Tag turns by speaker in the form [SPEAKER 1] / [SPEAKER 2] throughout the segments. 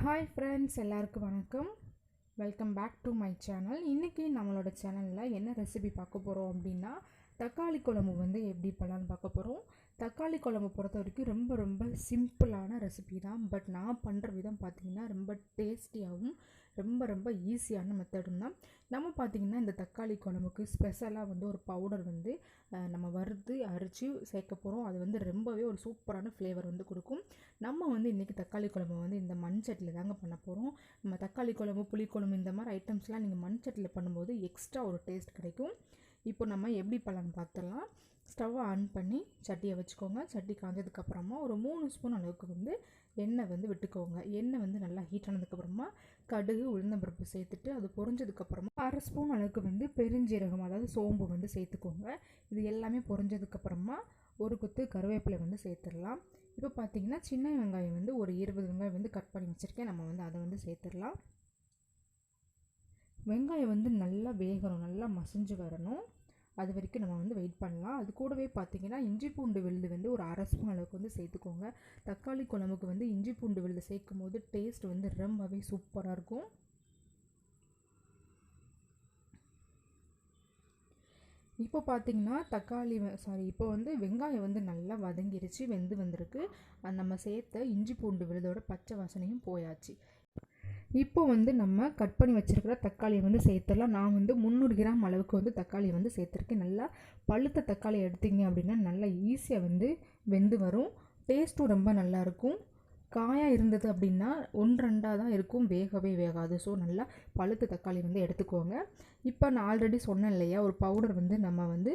[SPEAKER 1] Hi friends, எல்லாருக்கும் வணக்கம். Welcome back to my channel. இன்றைக்கி நம்மளோட சேனலில் என்ன ரெசிபி பார்க்க போகிறோம் அப்படின்னா தக்காளி குழம்பு வந்து எப்படி பண்ணலான்னு பார்க்க போகிறோம். தக்காளி குழம்பு பொறுத்த வரைக்கும் ரொம்ப சிம்பிளான ரெசிபி தான். பட் நான் பண்ணுற விதம் பார்த்திங்கன்னா ரொம்ப டேஸ்டியாகவும் ரொம்ப ஈஸியான மெத்தடும் தான். நம்ம பார்த்திங்கன்னா இந்த தக்காளி குழம்புக்கு ஸ்பெஷலாக வந்து ஒரு பவுடர் வந்து நம்ம வறுத்து அரைச்சி சேர்க்க போகிறோம். அது வந்து ரொம்பவே ஒரு சூப்பரான ஃப்ளேவர் வந்து கொடுக்கும். நம்ம வந்து இன்றைக்கி தக்காளி குழம்பு வந்து இந்த மண் சட்டியில் தாங்க பண்ண போகிறோம். நம்ம தக்காளி குழம்பு, புளிக்குழம்பு இந்த மாதிரி ஐட்டம்ஸ்லாம் நீங்கள் மண் சட்டியில் பண்ணும்போது எக்ஸ்ட்ரா ஒரு டேஸ்ட் கிடைக்கும். இப்போ நம்ம எப்படி பண்ணலான்னு பார்த்துடலாம். ஸ்டவ்வை ஆன் பண்ணி சட்டியை வச்சுக்கோங்க. சட்டி காஞ்சதுக்கப்புறமா ஒரு 3 ஸ்பூன் அளவுக்கு வந்து எண்ணெய் வந்து விட்டுக்கோங்க. எண்ணெய் வந்து நல்லா ஹீட் ஆனதுக்கப்புறமா கடுகு, உளுந்தம்பருப்பு சேர்த்துட்டு அது பொரிஞ்சதுக்கப்புறமா 1/2 ஸ்பூன் அளவுக்கு வந்து பெருஞ்சீரகம், அதாவது சோம்பு வந்து சேர்த்துக்கோங்க. இது எல்லாமே பொரிஞ்சதுக்கப்புறமா ஒரு கொத்து கருவேப்பிலை வந்து சேர்த்துடலாம். இப்போ பார்த்திங்கன்னா சின்ன வெங்காயம் வந்து ஒரு 20 வெங்காயம் வந்து கட் பண்ணி வச்சுருக்கேன். நம்ம வந்து அதை வந்து சேர்த்துடலாம். வெங்காயம் வந்து நல்லா வேகணும், நல்லா மசிஞ்சு வரணும். அது வரைக்கும் நம்ம வந்து வெயிட் பண்ணலாம். அது கூடவே பார்த்திங்கன்னா இஞ்சி பூண்டு விழுது வந்து ஒரு 1/2 ஸ்பூன் அளவுக்கு வந்து சேர்த்துக்கோங்க. தக்காளி குழம்புக்கு வந்து இஞ்சி பூண்டு விழுது சேர்க்கும் போது டேஸ்ட் வந்து ரொம்பவே சூப்பராக இருக்கும். இப்போ பார்த்திங்கன்னா இப்போ வந்து வெங்காயம் வந்து நல்லா வதங்கிருச்சு, வெந்து வந்திருக்கு. நம்ம சேர்த்த இஞ்சி பூண்டு விழுதோட பச்சை வாசனையும் போயாச்சு. இப்போ வந்து நம்ம கட் பண்ணி வச்சுருக்கிற தக்காளியை வந்து சேர்த்துடலாம். நான் வந்து 300 கிராம் அளவுக்கு வந்து தக்காளியை வந்து சேர்த்துருக்கேன். நல்லா பழுத்த தக்காளி எடுத்திங்க அப்படின்னா நல்லா ஈஸியாக வந்து வெந்து வரும். டேஸ்ட்டும் ரொம்ப நல்லாயிருக்கும். காயாக இருந்தது அப்படின்னா 1-2 தான் இருக்கும், வேகவே வேகாது. ஸோ நல்லா பழுத்த தக்காளி வந்து எடுத்துக்கோங்க. இப்போ நான் ஆல்ரெடி சொன்னேன் இல்லையா, ஒரு பவுடர் வந்து நம்ம வந்து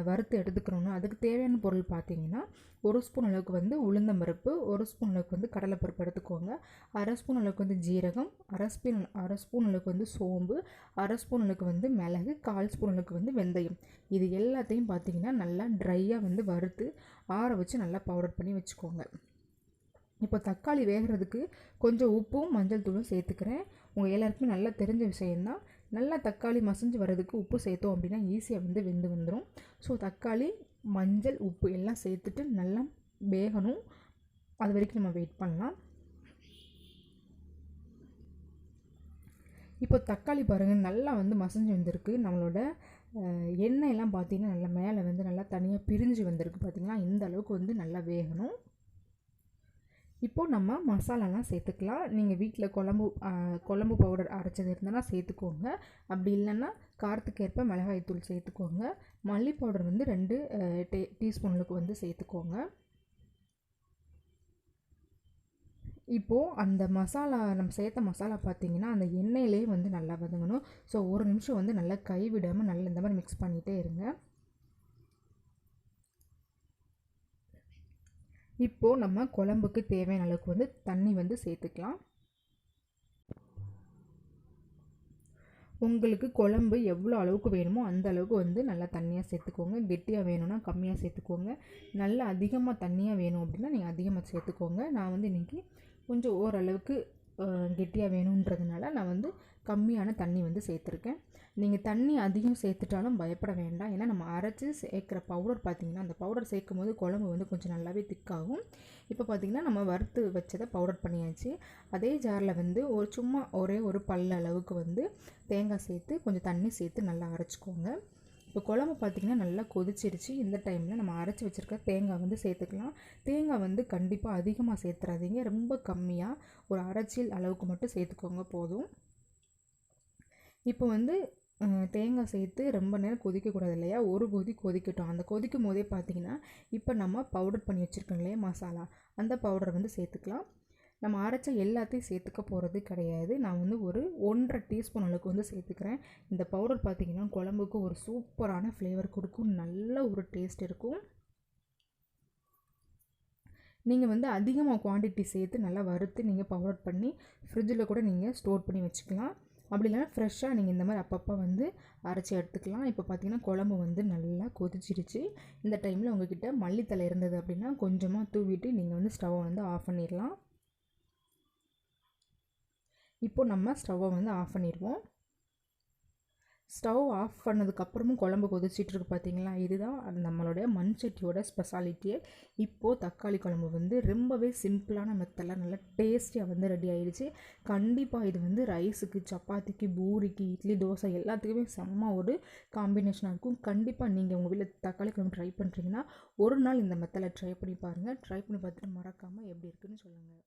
[SPEAKER 1] வறுத்து எடுத்துக்கணும்னு. அதுக்கு தேவையான பொருள் பார்த்திங்கன்னா 1 ஸ்பூன் அளவுக்கு வந்து உளுந்தம்பருப்பு, 1 ஸ்பூன் அளவுக்கு வந்து கடலைப்பருப்பு எடுத்துக்கோங்க. 1/2 ஸ்பூன் அளவுக்கு வந்து ஜீரகம், 1/2 ஸ்பூன் அளவுக்கு வந்து சோம்பு, 1/2 ஸ்பூன் அளவுக்கு வந்து மிளகு, 1/4 ஸ்பூன் அளவுக்கு வந்து வெந்தயம். இது எல்லாத்தையும் பார்த்திங்கன்னா நல்லா ட்ரையாக வந்து வறுத்து ஆற வச்சு நல்லா பவுடர் பண்ணி வச்சுக்கோங்க. இப்போ தக்காளி வேகிறதுக்கு கொஞ்சம் உப்பும் மஞ்சள் தூளும் சேர்த்துக்கிறேன். உங்கள் எல்லாருக்குமே நல்லா தெரிஞ்ச விஷயந்தான். நல்லா தக்காளி மசிஞ்சு வர்றதுக்கு உப்பு சேர்த்தோம் அப்படின்னா ஈஸியாக வந்து வெந்து வந்துடும். ஸோ தக்காளி, மஞ்சள், உப்பு எல்லாம் சேர்த்துட்டு நல்லா வேகணும். அது வரைக்கும் நம்ம வெயிட் பண்ணலாம். இப்போ தக்காளி பாருங்கள் நல்லா வந்து மசிஞ்சு வந்திருக்கு. நம்மளோட எண்ணெயெல்லாம் பார்த்திங்கன்னா நல்லா மேலே வந்து நல்லா தனியாக பிரிஞ்சு வந்திருக்கு. பார்த்திங்கன்னா இந்த அளவுக்கு வந்து நல்லா வேகணும். இப்போது நம்ம மசாலாலாம் சேர்த்துக்கலாம். நீங்கள் வீட்டில் குழம்பு பவுடர் அரைச்சது இருந்தனா சேர்த்துக்கோங்க. அப்படி இல்லைன்னா காரத்துக்கு ஏற்ப மிளகாய்த்தூள் சேர்த்துக்கோங்க. மல்லி பவுடர் வந்து 2 டீஸ்பூனுக்கு வந்து சேர்த்துக்கோங்க. இப்போது அந்த மசாலா நம்ம சேர்த்த மசாலா பார்த்திங்கன்னா அந்த எண்ணெயிலே வந்து நல்லா வதங்கணும். ஸோ 1 நிமிஷம் வந்து நல்லா கைவிடாமல் நல்லா இந்த மாதிரி மிக்ஸ் பண்ணிகிட்டே இருங்க. இப்போது நம்ம குழம்புக்கு தேவையான அளவுக்கு வந்து தண்ணி வந்து சேர்த்துக்கலாம். உங்களுக்கு குழம்பு எவ்வளோ அளவுக்கு வேணுமோ அந்த அளவுக்கு வந்து நல்லா தண்ணியாக சேர்த்துக்கோங்க. கெட்டியாக வேணும்னா கம்மியாக சேர்த்துக்கோங்க. நல்லா அதிகமாக தண்ணியாக வேணும் அப்படின்னா நீங்கள் அதிகமாக சேர்த்துக்கோங்க. நான் வந்து இன்றைக்கி கொஞ்சம் ஓரளவுக்கு கெட்டியாக வேணுன்றதுனால நான் வந்து கம்மியான தண்ணி வந்து சேர்த்துருக்கேன். நீங்கள் தண்ணி அதிகம் சேர்த்துட்டாலும் பயப்பட வேண்டாம். ஏன்னா நம்ம அரைச்சி சேர்க்குற பவுடர் பார்த்திங்கன்னா அந்த பவுடர் சேர்க்கும் போது குழம்பு வந்து கொஞ்சம் நல்லாவே திக்காகும். இப்போ பார்த்திங்கன்னா நம்ம வறுத்து வச்சதை பவுடர் பண்ணியாச்சு. அதே ஜாரில் வந்து ஒரே ஒரு பல்ல அளவுக்கு வந்து தேங்காய் சேர்த்து கொஞ்சம் தண்ணி சேர்த்து நல்லா அரைச்சிக்கோங்க. இப்போ குழம்பு பார்த்திங்கன்னா நல்லா கொதிச்சிருச்சு. இந்த டைமில் நம்ம அரைச்சி வச்சுருக்க தேங்காய் வந்து சேர்த்துக்கலாம். தேங்காய் வந்து கண்டிப்பாக அதிகமாக சேர்த்துறாதீங்க. ரொம்ப கம்மியாக ஒரு அரைச்சல் அளவுக்கு மட்டும் சேர்த்துக்கோங்க போதும். இப்போ வந்து தேங்காய் சேர்த்து ரொம்ப நேரம் கொதிக்கக்கூடாது இல்லையா, ஒரு கொதி கொதிக்கட்டும். அந்த கொதிக்கும் போதே பார்த்திங்கன்னா இப்போ நம்ம பவுடர் பண்ணி வச்சுருக்கோம் இல்லையா மசாலா, அந்த பவுடரை வந்து சேர்த்துக்கலாம். நம்ம அரைச்ச எல்லாத்தையும் சேர்த்துக்க போகிறது கிடையாது. நான் வந்து ஒரு 1.5 டீஸ்பூன் அளவுக்கு வந்து சேர்த்துக்கிறேன். இந்த பவுடர் பார்த்திங்கன்னா குழம்புக்கு ஒரு சூப்பரான ஃப்ளேவர் கொடுக்கும், நல்ல ஒரு டேஸ்ட் இருக்கும். நீங்கள் வந்து அதிகமாக குவான்டிட்டி சேர்த்து நல்லா வறுத்து நீங்கள் பவுடர் பண்ணி ஃப்ரிட்ஜில் கூட நீங்கள் ஸ்டோர் பண்ணி வச்சுக்கலாம். அப்படி இல்லைனா ஃப்ரெஷ்ஷாக நீங்கள் இந்த மாதிரி அப்பப்போ வந்து அரைச்சி எடுத்துக்கலாம். இப்போ பார்த்திங்கன்னா குழம்பு வந்து நல்லா கொதிச்சிருச்சு. இந்த டைமில் உங்கள்கிட்ட மல்லித்தலை இருந்தது அப்படின்னா கொஞ்சமாக தூவிட்டு நீங்கள் வந்து ஸ்டவ்வை வந்து ஆஃப் பண்ணிடலாம். இப்போ நம்ம ஸ்டவ்வை வந்து ஆஃப் பண்ணிடுவோம். ஸ்டவ் ஆஃப் பண்ணதுக்கப்புறமும் குழம்பு கொதிச்சிட்டு இருக்கு பார்த்தீங்களா, இதுதான் நம்மளுடைய மண் சட்டியோட ஸ்பெஷாலிட்டியே. இப்போது தக்காளி குழம்பு வந்து ரொம்பவே சிம்பிளான மெத்தடில் நல்லா டேஸ்டியாக வந்து ரெடி ஆயிடுச்சு. கண்டிப்பாக இது வந்து ரைஸுக்கு, சப்பாத்திக்கு, பூரிக்கு, இட்லி, தோசை எல்லாத்துக்குமே செம்ம ஒரு காம்பினேஷனாக இருக்கும். கண்டிப்பாக நீங்கள் உங்கள் வீட்டில் தக்காளி குழம்பு ட்ரை பண்ணுறீங்கன்னா ஒரு நாள் இந்த மெத்தடில் ட்ரை பண்ணி பாருங்கள். ட்ரை பண்ணி பார்த்துட்டு மறக்காமல் எப்படி இருக்குன்னு சொல்லுங்கள்.